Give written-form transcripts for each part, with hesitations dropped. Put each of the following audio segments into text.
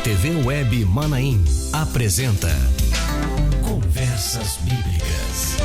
TV Web Manaim apresenta Conversas Bíblicas.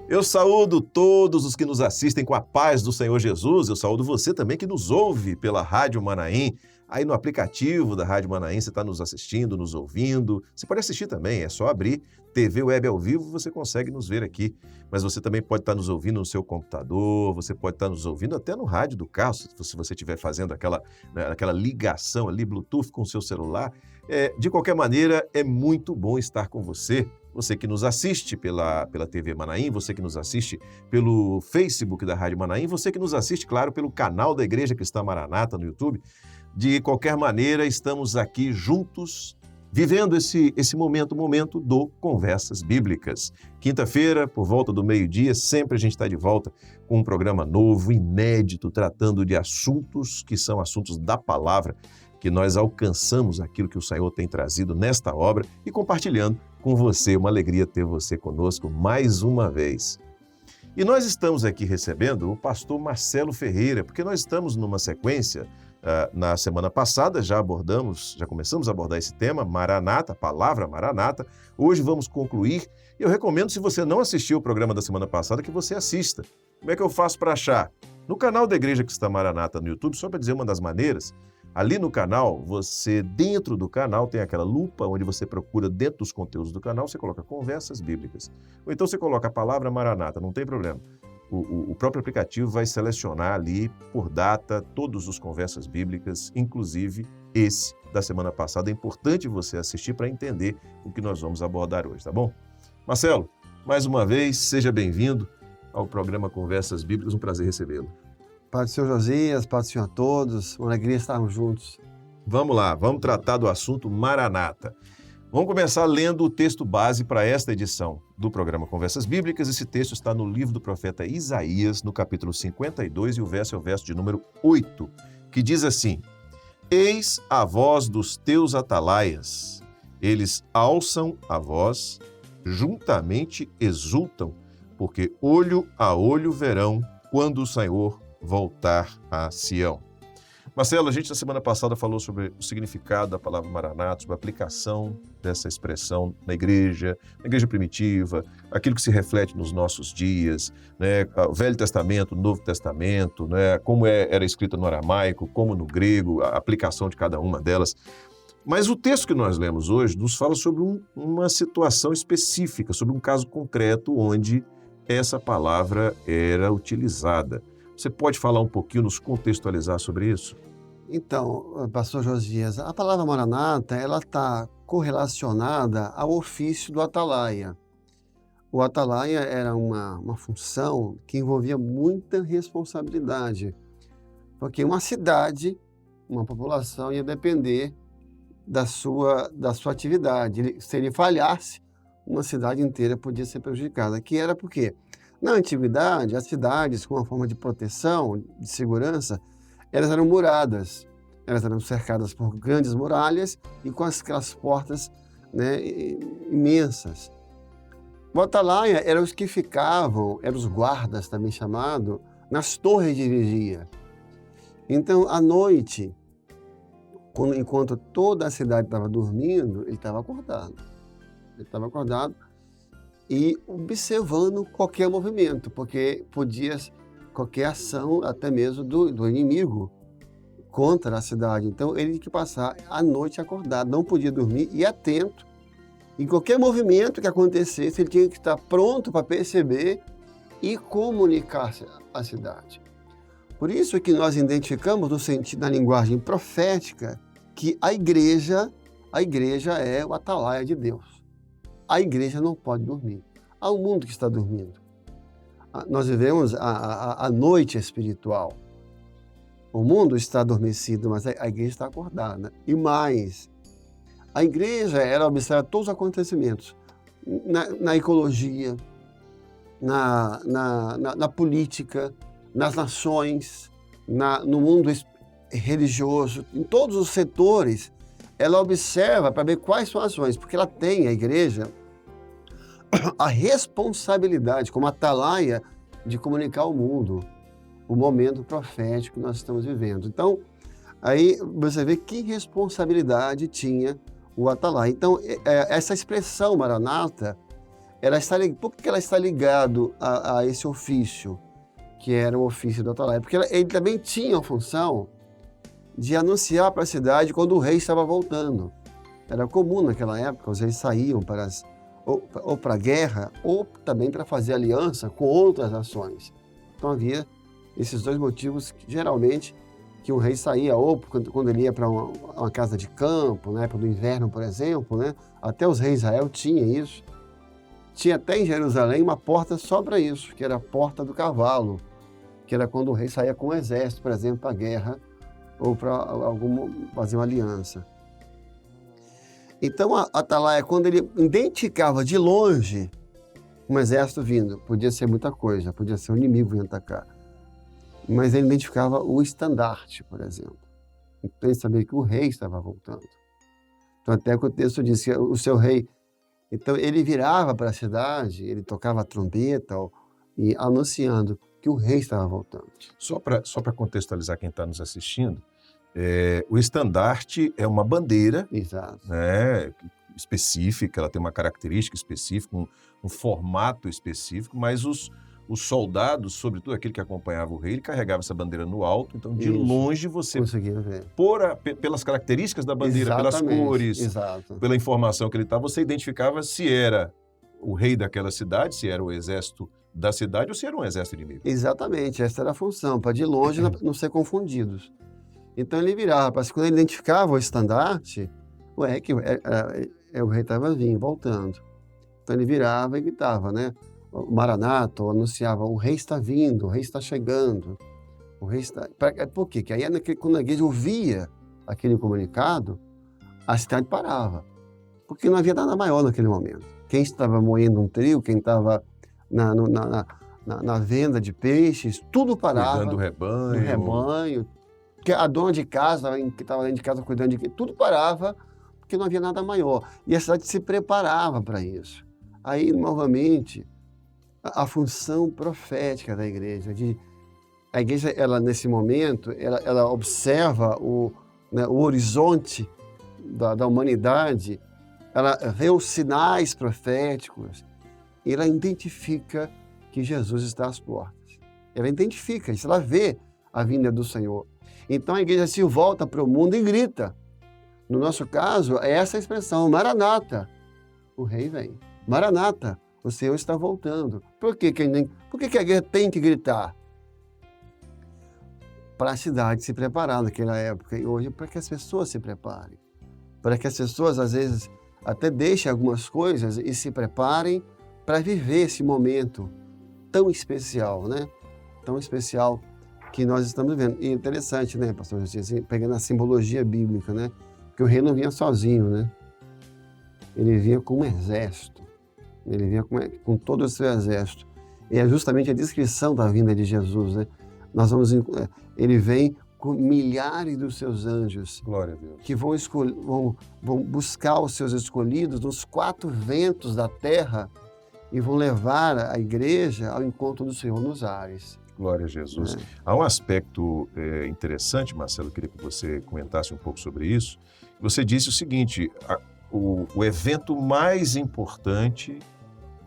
Eu saúdo todos os que nos assistem com a paz do Senhor Jesus. Eu saúdo você também que nos ouve pela Rádio Manaim. Aí no aplicativo da Rádio Manaim você está nos assistindo, nos ouvindo. Você pode assistir também, é só abrir TV Web ao vivo, você consegue nos ver aqui. Mas você também pode estar nos ouvindo no seu computador, você pode estar nos ouvindo até no rádio do carro, se você estiver fazendo aquela ligação ali, Bluetooth com o seu celular. De qualquer maneira, é muito bom estar com você. Você que nos assiste pela TV Manaim, você que nos assiste pelo Facebook da Rádio Manaim, você que nos assiste, claro, pelo canal da Igreja Cristã Maranata no YouTube. De qualquer maneira, estamos aqui juntos, vivendo esse momento do Conversas Bíblicas. Quinta-feira, por volta do meio-dia, sempre a gente está de volta com um programa novo, inédito, tratando de assuntos que são assuntos da palavra, que nós alcançamos aquilo que o Senhor tem trazido nesta obra e compartilhando com você. Uma alegria ter você conosco mais uma vez. E nós estamos aqui recebendo o pastor Marcelo Ferreira, porque nós estamos numa sequência. Na semana passada já começamos a abordar esse tema, Maranata, a palavra Maranata. Hoje vamos concluir. Eu recomendo, se você não assistiu o programa da semana passada, que você assista. Como é que eu faço para achar? No canal da Igreja Cristã Maranata no YouTube, só para dizer uma das maneiras, ali no canal, dentro do canal, tem aquela lupa onde você procura dentro dos conteúdos do canal, você coloca Conversas Bíblicas. Ou então você coloca a palavra Maranata, não tem problema. O próprio aplicativo vai selecionar ali, por data, todos os Conversas Bíblicas, inclusive esse da semana passada. É importante você assistir para entender o que nós vamos abordar hoje, tá bom? Marcelo, mais uma vez, seja bem-vindo ao programa Conversas Bíblicas, um prazer recebê-lo. Paz do Senhor Josias, paz do Senhor a todos, uma alegria estarmos juntos. Vamos lá, vamos tratar do assunto Maranata. Vamos começar lendo o texto base para esta edição do programa Conversas Bíblicas. Esse texto está no livro do profeta Isaías, no capítulo 52, e o verso é o verso de número 8, que diz assim: Eis a voz dos teus atalaias, eles alçam a voz, juntamente exultam, porque olho a olho verão quando o Senhor voltar a Sião. Marcelo, a gente na semana passada falou sobre o significado da palavra Maranata, sobre a aplicação dessa expressão na igreja primitiva, aquilo que se reflete nos nossos dias, né? O Velho Testamento, o Novo Testamento, né? Como era escrito no aramaico, como no grego, a aplicação de cada uma delas. Mas o texto que nós lemos hoje nos fala sobre uma situação específica, sobre um caso concreto onde essa palavra era utilizada. Você pode falar um pouquinho, nos contextualizar sobre isso? Então, pastor Josias, a palavra Maranata, ela está correlacionada ao ofício do atalaia. O atalaia era uma função que envolvia muita responsabilidade, porque uma cidade, uma população ia depender da sua atividade. Se ele falhasse, uma cidade inteira podia ser prejudicada. Que era por quê? Na antiguidade, as cidades, com uma forma de proteção, de segurança, elas eram muradas. Elas eram cercadas por grandes muralhas e com aquelas portas, né, imensas. O atalaia eram os que ficavam, eram os guardas também chamados, nas torres de vigia. Então, à noite, enquanto toda a cidade estava dormindo, ele estava acordado. E observando qualquer movimento, porque podia qualquer ação, até mesmo do inimigo, contra a cidade. Então, ele tinha que passar a noite acordado, não podia dormir e atento. Em qualquer movimento que acontecesse, ele tinha que estar pronto para perceber e comunicar à cidade. Por isso que nós identificamos, no sentido da linguagem profética, que a igreja é o atalaia de Deus. A igreja não pode dormir. Há um mundo que está dormindo. Nós vivemos a noite espiritual. O mundo está adormecido, mas a igreja está acordada. E mais, a igreja, ela observa todos os acontecimentos. Na ecologia, na política, nas nações, no mundo religioso, em todos os setores, ela observa para ver quais são as ações, porque ela tem, a igreja, a responsabilidade, como atalaia, de comunicar ao mundo. o momento profético que nós estamos vivendo. Então, aí você vê que responsabilidade tinha o atalaia. Então, essa expressão Maranata, por que ela está ligado a esse ofício, que era o ofício do atalaia? Porque ele também tinha a função de anunciar para a cidade quando o rei estava voltando. Era comum naquela época, os reis saíam ou para a guerra, ou também para fazer aliança com outras nações. Então havia esses dois motivos, geralmente, que um rei saía, ou quando ele ia para uma casa de campo, na época do inverno, por exemplo, né? Até os reis de Israel tinham isso. Tinha até em Jerusalém uma porta só para isso, que era a Porta do Cavalo, que era quando o rei saía com o exército, por exemplo, para a guerra, ou para fazer uma aliança. Então, a atalaia, quando ele identificava de longe um exército vindo, podia ser muita coisa, podia ser um inimigo vindo atacar, mas ele identificava o estandarte, por exemplo. Então, ele sabia que o rei estava voltando. Então, até que o texto diz que o seu rei... Então, ele virava para a cidade, ele tocava a trombeta e anunciando que o rei estava voltando. Só para contextualizar quem está nos assistindo, o estandarte é uma bandeira, Exato. né, específica, ela tem uma característica específica, um formato específico, mas os soldados, sobretudo aquele que acompanhava o rei, ele carregava essa bandeira no alto, então de longe você, conseguia ver. Pelas características da bandeira, Exatamente, pelas cores, exato. pela informação que ele estava, você identificava se era o rei daquela cidade, se era o exército da cidade ou se era um exército inimigo. Exatamente, essa era a função, para de longe não ser confundidos. Então ele virava, para quando ele identificava o estandarte, o rei estava vindo, voltando. Então ele virava e gritava, né? O Maranata, ou anunciava, o rei está vindo, o rei está chegando, o rei está... Por quê? Porque aí quando a igreja ouvia aquele comunicado, a cidade parava, porque não havia nada maior naquele momento. Quem estava moendo um trigo, quem estava na venda de peixes, tudo parava. Cuidando do rebanho. Porque a dona de casa, que estava dentro de casa cuidando tudo parava, porque não havia nada maior. E a cidade se preparava para isso. Aí, novamente, a função profética da igreja, a igreja, ela, nesse momento, ela observa o horizonte da humanidade, ela vê os sinais proféticos, e ela identifica que Jesus está às portas. Ela identifica isso, ela vê a vinda do Senhor. Então a igreja se volta para o mundo e grita. No nosso caso, é essa expressão, Maranata, o rei vem. Maranata, o Senhor está voltando. Por que a igreja tem que gritar? Para a cidade se preparar naquela época e hoje para que as pessoas se preparem. Para que as pessoas, às vezes, até deixem algumas coisas e se preparem para viver esse momento tão especial, né? Tão especial que nós estamos vivendo. E interessante, né, pastor Justiça, pegando a simbologia bíblica, né? Que o rei não vinha sozinho, né? Ele vinha com um exército. Ele vinha com todo o seu exército. E é justamente a descrição da vinda de Jesus, né? Ele vem com milhares dos seus anjos. Glória a Deus. Que vão buscar os seus escolhidos nos 4 ventos da terra e vão levar a igreja ao encontro do Senhor nos ares. Glória a Jesus. Há um aspecto interessante, Marcelo, eu queria que você comentasse um pouco sobre isso. Você disse o seguinte, o evento mais importante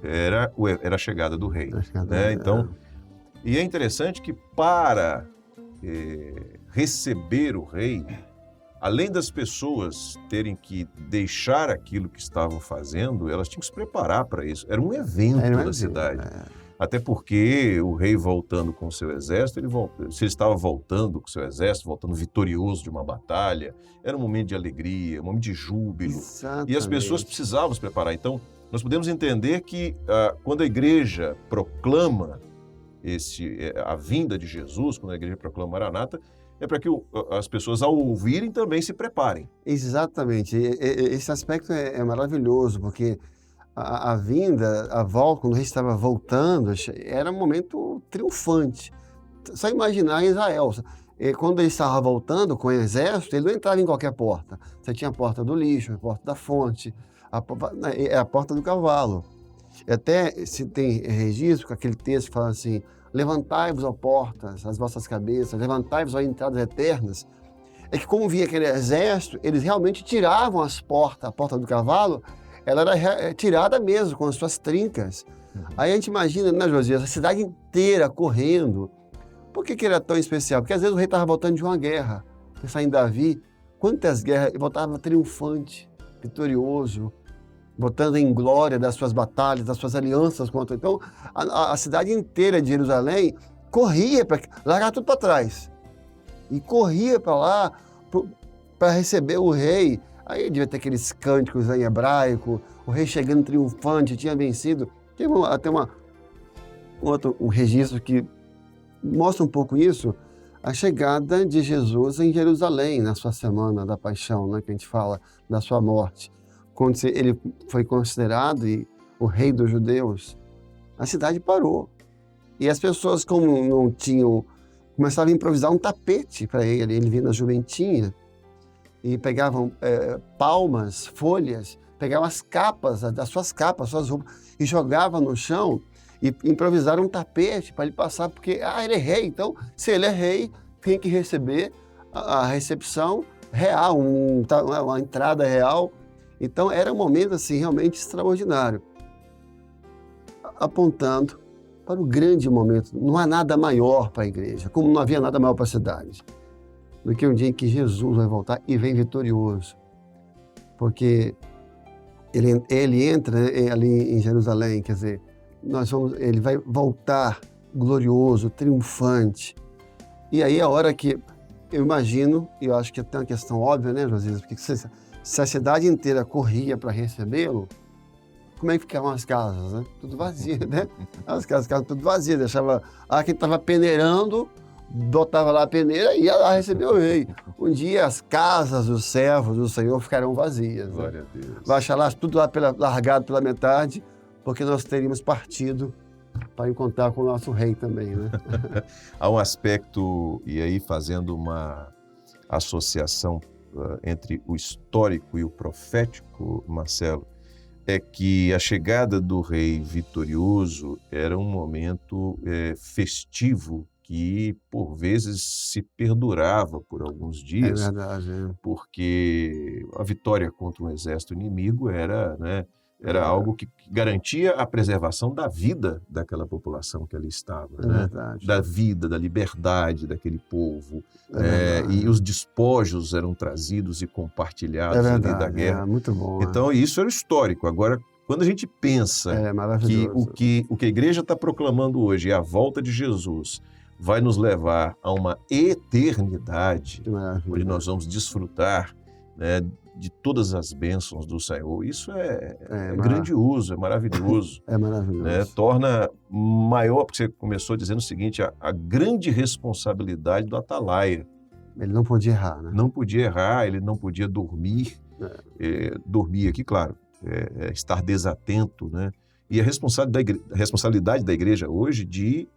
era a chegada do rei. Né? Então, e é interessante que para receber o rei, além das pessoas terem que deixar aquilo que estavam fazendo, elas tinham que se preparar para isso. Era um evento da cidade. Até porque o rei voltando com o seu exército, se ele estava voltando com o seu exército, voltando vitorioso de uma batalha, era um momento de alegria, um momento de júbilo. Exatamente. E as pessoas precisavam se preparar. Então, nós podemos entender que quando a igreja proclama a vinda de Jesus, quando a igreja proclama Maranata, é para que as pessoas, ao ouvirem, também se preparem. Exatamente. Esse aspecto é maravilhoso, porque a vinda, a volta, quando o rei estava voltando, era um momento triunfante. Só imaginar Israel. Quando ele estava voltando com o exército, ele não entrava em qualquer porta. Você tinha a porta do lixo, a porta da fonte, a porta do cavalo. Até se tem registro com aquele texto que fala assim, levantai-vos, ó portas, as vossas cabeças, levantai-vos, ó entradas eternas, é que como vinha aquele exército, eles realmente tiravam as portas, a porta do cavalo, ela era tirada mesmo, com as suas trincas. Aí a gente imagina, né, Josias, a cidade inteira correndo. Por que era tão especial? Porque às vezes o rei estava voltando de uma guerra, pensar em Davi, quantas guerras, ele voltava triunfante, vitorioso, botando em glória das suas batalhas, das suas alianças contra. Então, a cidade inteira de Jerusalém corria para largar tudo para trás. E corria para lá para receber o rei. Aí devia ter aqueles cânticos em hebraico, o rei chegando triunfante, tinha vencido. Tem até um registro que mostra um pouco isso, a chegada de Jesus em Jerusalém, na sua semana da paixão, né, que a gente fala da sua morte. Quando ele foi considerado o rei dos judeus, a cidade parou. E as pessoas, como não tinham, começavam a improvisar um tapete para ele. Ele vinha na jumentinha e pegavam palmas, folhas, pegavam as capas, as suas roupas, e jogavam no chão e improvisaram um tapete para ele passar, porque ele é rei, então se ele é rei, tem que receber a recepção real, uma entrada real. Então era um momento assim realmente extraordinário, apontando para o grande momento. Não há nada maior para a igreja, como não havia nada maior para a cidade, do que um dia em que Jesus vai voltar e vem vitorioso. Porque ele entra ali em Jerusalém, quer dizer, ele vai voltar glorioso, triunfante. E aí a hora que, eu imagino, e eu acho que tem uma questão óbvia, né, Josias? Porque se a cidade inteira corria para recebê-lo, como é que ficavam as casas, né? Tudo vazio, né? As casas ficavam tudo vazias, deixava quem estava peneirando, botava lá a peneira e ia lá receber o rei. Um dia as casas dos servos do Senhor ficarão vazias. Glória né? a Deus. Vai achar lá tudo lá largado pela metade, porque nós teríamos partido para encontrar com o nosso rei também, né? Há um aspecto, e aí fazendo uma associação entre o histórico e o profético, Marcelo, é que a chegada do rei vitorioso era um momento festivo que, por vezes, se perdurava por alguns dias. É verdade. Porque a vitória contra um exército inimigo era algo que garantia a preservação da vida daquela população que ali estava, da vida, da liberdade daquele povo. E os despojos eram trazidos e compartilhados ali da guerra. Muito bom. Então, isso era histórico. Agora, quando a gente pensa que o que a igreja está proclamando hoje é a volta de Jesus, vai nos levar a uma eternidade, onde nós vamos desfrutar, né, de todas as bênçãos do Senhor. Isso é grandioso, é maravilhoso. É maravilhoso. Né? Torna maior, porque você começou dizendo o seguinte, a grande responsabilidade do atalaia. Ele não podia errar, né? Não podia errar, ele não podia dormir. Dormir aqui, claro, estar desatento, né? E a responsabilidade da igreja hoje de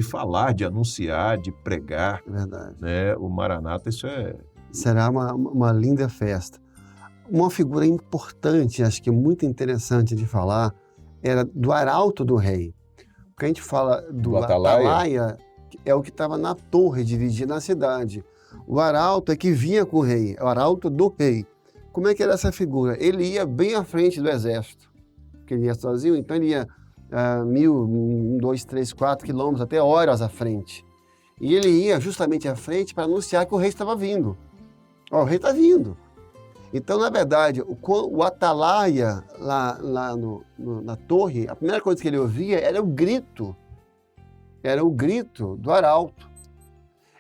falar, de anunciar, de pregar. Verdade. Né? O Maranata, isso Será uma linda festa. Uma figura importante, acho que muito interessante de falar, era do arauto do rei. Porque a gente fala do atalaia, é o que estava na torre, dividindo a cidade. O arauto é que vinha com o rei, o arauto do rei. Como é que era essa figura? Ele ia bem à frente do exército, porque ele ia sozinho, então ele ia 1.000, 2, 3, 4 quilômetros, até horas à frente. E ele ia justamente à frente para anunciar que o rei estava vindo. O rei está vindo. Então, na verdade, o atalaia lá na torre, a primeira coisa que ele ouvia era o grito do arauto.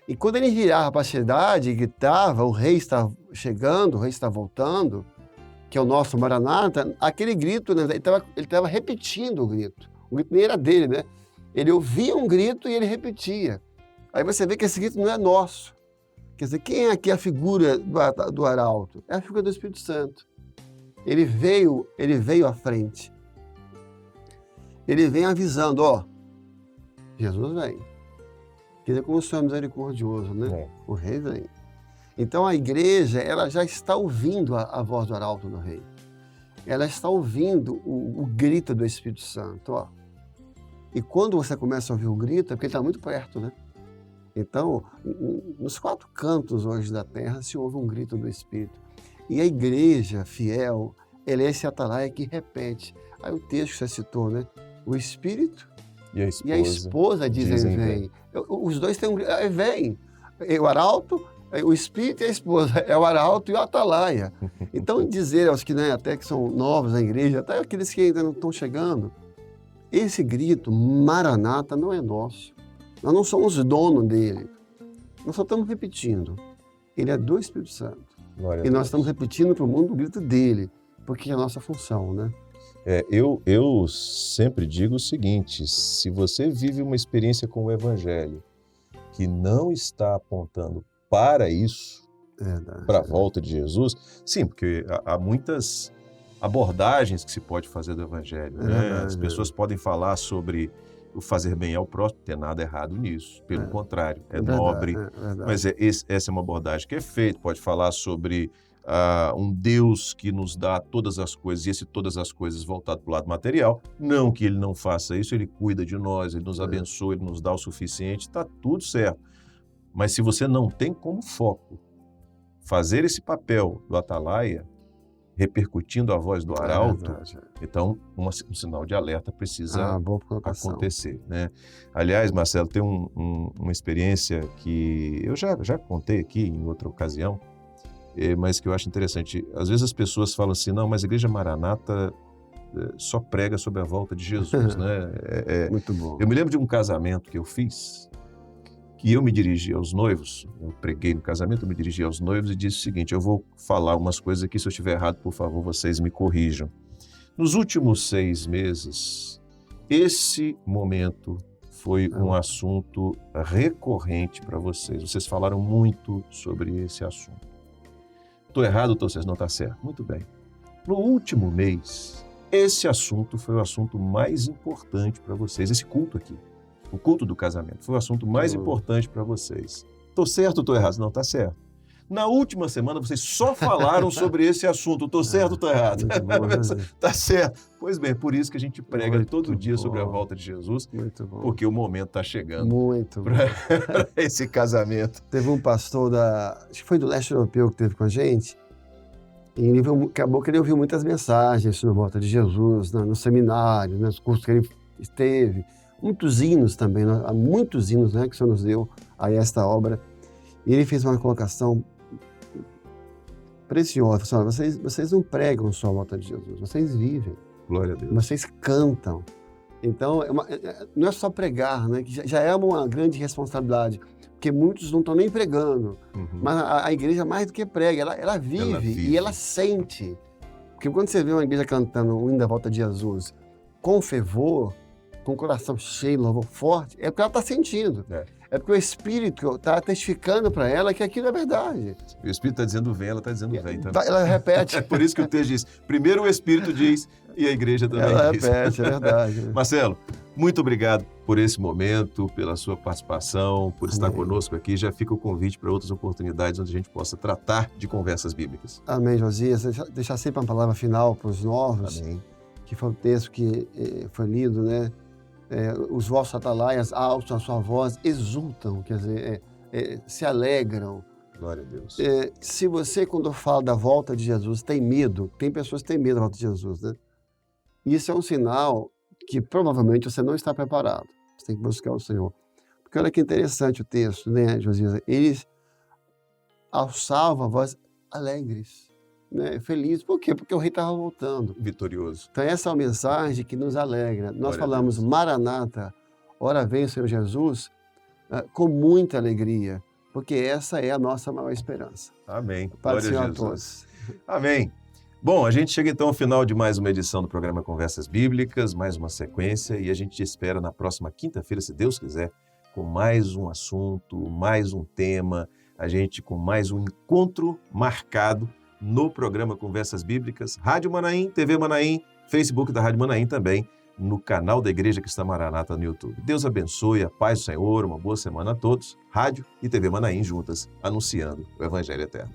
E quando ele virava para a cidade e gritava, o rei está chegando, o rei está voltando, que é o nosso Maranata, aquele grito, né, ele estava repetindo o grito. O grito nem era dele, né? Ele ouvia um grito e ele repetia. Aí você vê que esse grito não é nosso. Quer dizer, quem é aqui a figura do arauto? É a figura do Espírito Santo. Ele veio à frente. Ele vem avisando, Jesus vem. Quer dizer, como o Senhor é misericordioso, né? O rei vem. Então a igreja, ela já está ouvindo a voz do arauto do rei. Ela está ouvindo o grito do Espírito Santo, E quando você começa a ouvir o grito, é porque ele está muito perto, né? Então, nos 4 cantos hoje da terra se ouve um grito do Espírito. E a igreja fiel, ela é esse atalaia que repete. Aí o texto que você citou, né? O Espírito e a esposa dizem vem. Os dois têm vem. O arauto, o Espírito e a esposa. É o arauto e o atalaia. Então, dizer aos que, né, até que são novos na igreja, até aqueles que ainda não estão chegando, esse grito, Maranata, não é nosso. Nós não somos dono dele. Nós só estamos repetindo. Ele é do Espírito Santo. Glória e nós estamos repetindo para o mundo o grito dele, porque é a nossa função, né? Eu sempre digo o seguinte: se você vive uma experiência com o Evangelho que não está apontando para isso, para a volta de Jesus, sim, porque há muitas abordagens que se pode fazer do Evangelho, né? As pessoas podem falar sobre o fazer bem ao próximo, não tem nada errado nisso, pelo contrário, é nobre, mas essa é uma abordagem que é feita. Pode falar sobre um Deus que nos dá todas as coisas, e esse todas as coisas voltado para o lado material, não que ele não faça isso, ele cuida de nós, ele nos abençoa, ele nos dá o suficiente, está tudo certo. Mas se você não tem como foco fazer esse papel do atalaia, repercutindo a voz do arauto, então um sinal de alerta precisa acontecer, né? Aliás, Marcelo, tem uma experiência que eu já contei aqui em outra ocasião, mas que eu acho interessante. Às vezes as pessoas falam assim, não, mas a Igreja Maranata só prega sobre a volta de Jesus, né? Muito bom. Eu me lembro de um casamento que eu fiz, que eu me dirigi aos noivos, eu preguei no casamento, eu me dirigi aos noivos e disse o seguinte: eu vou falar umas coisas aqui, se eu estiver errado, por favor, vocês me corrijam. Nos últimos 6 meses, esse momento foi um assunto recorrente para vocês. Vocês falaram muito sobre esse assunto. Estou errado, vocês não está certo? Muito bem. No último mês, esse assunto foi o assunto mais importante para vocês, esse culto aqui. O culto do casamento foi o assunto mais importante para vocês. Estou certo ou estou errado? Não, está certo. Na última semana, vocês só falaram sobre esse assunto. Estou certo ou estou errado? Está certo. Pois bem, por isso que a gente prega todo dia sobre a volta de Jesus, porque o momento está chegando para esse casamento. Teve um pastor acho que foi do leste europeu que esteve com a gente, e ele acabou que ele ouviu muitas mensagens sobre a volta de Jesus, no seminário, nos cursos que ele esteve. Muitos hinos também, há muitos hinos, né, que o Senhor nos deu a esta obra. E ele fez uma colocação preciosa. Vocês não pregam só a volta de Jesus, vocês vivem. Glória a Deus. Vocês cantam. Então, não é só pregar, né, que já é uma grande responsabilidade, porque muitos não estão nem pregando. Mas a igreja, mais do que prega, ela vive e ela sente. Porque quando você vê uma igreja cantando o hino da volta de Jesus com fervor, com o coração cheio, louvor forte, é porque ela está sentindo. É porque o Espírito está testificando para ela que aquilo é verdade. O Espírito está dizendo vem, ela está dizendo vem. Tá? Ela repete. É por isso que o texto diz, primeiro o Espírito diz e a igreja também diz. Ela repete, é verdade. Marcelo, muito obrigado por esse momento, pela sua participação, por estar conosco aqui. Já fica o convite para outras oportunidades onde a gente possa tratar de conversas bíblicas. Amém, Josias. Deixar sempre uma palavra final para os novos. Amém. Que foi o texto que foi lido, né? Os vossos atalaias alçam a sua voz, exultam, quer dizer, se alegram. Glória a Deus. Se você, quando fala da volta de Jesus, tem medo, tem pessoas que têm medo da volta de Jesus, né? Isso é um sinal que provavelmente você não está preparado. Você tem que buscar o Senhor. Porque olha que interessante o texto, né, Josias? Eles alçavam a voz alegres, né, felizes. Por quê? Porque o rei estava voltando. Vitorioso. Então essa é uma mensagem que nos alegra. Nós falamos Maranata, ora vem o Senhor Jesus, com muita alegria, porque essa é a nossa maior esperança. Amém. Glória a Jesus. Todos. Amém. Bom, a gente chega então ao final de mais uma edição do programa Conversas Bíblicas, mais uma sequência, e a gente te espera na próxima quinta-feira, se Deus quiser, com mais um assunto, mais um tema, a gente com mais um encontro marcado no programa Conversas Bíblicas, Rádio Manaim, TV Manaim, Facebook da Rádio Manaim também, no canal da Igreja Cristã Maranata no YouTube. Deus abençoe, a paz do Senhor, uma boa semana a todos. Rádio e TV Manaim juntas, anunciando o Evangelho Eterno.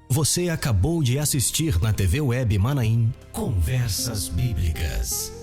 Você acabou de assistir na TV Web Manaim Conversas Bíblicas.